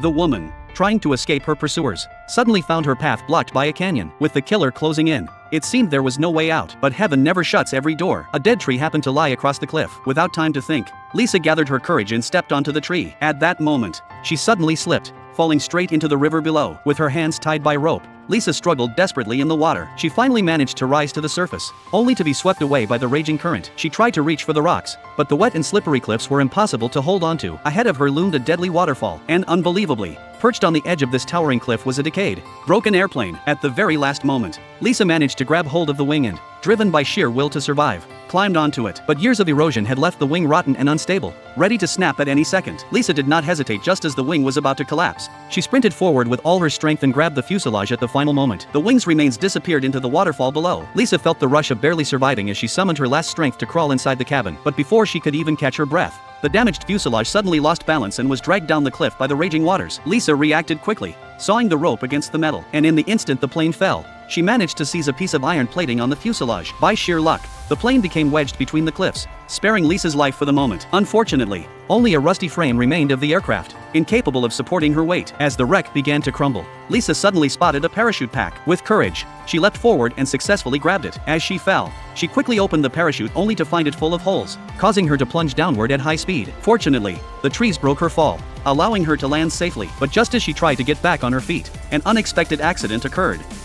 The woman, trying to escape her pursuers, suddenly found her path blocked by a canyon, with the killer closing in. It seemed there was no way out, but heaven never shuts every door. A dead tree happened to lie across the cliff. Without time to think, Lisa gathered her courage and stepped onto the tree. At that moment, she suddenly slipped, falling straight into the river below. With her hands tied by rope, Lisa struggled desperately in the water. She finally managed to rise to the surface, only to be swept away by the raging current. She tried to reach for the rocks, but the wet and slippery cliffs were impossible to hold onto. Ahead of her loomed a deadly waterfall, and unbelievably, perched on the edge of this towering cliff was a decayed, broken airplane. At the very last moment, Lisa managed to grab hold of the wing and, driven by sheer will to survive, climbed onto it. But years of erosion had left the wing rotten and unstable, ready to snap at any second. Lisa did not hesitate just as the wing was about to collapse. She sprinted forward with all her strength and grabbed the fuselage at the final moment. The wing's remains disappeared into the waterfall below. Lisa felt the rush of barely surviving as she summoned her last strength to crawl inside the cabin. But before she could even catch her breath, the damaged fuselage suddenly lost balance and was dragged down the cliff by the raging waters. Lisa reacted quickly, sawing the rope against the metal, and in the instant the plane fell, she managed to seize a piece of iron plating on the fuselage. By sheer luck, the plane became wedged between the cliffs, sparing Lisa's life for the moment. Unfortunately, only a rusty frame remained of the aircraft, incapable of supporting her weight. As the wreck began to crumble, Lisa suddenly spotted a parachute pack. With courage, she leapt forward and successfully grabbed it. As she fell, she quickly opened the parachute only to find it full of holes, causing her to plunge downward at high speed. Fortunately, the trees broke her fall, allowing her to land safely. But just as she tried to get back on her feet, an unexpected accident occurred.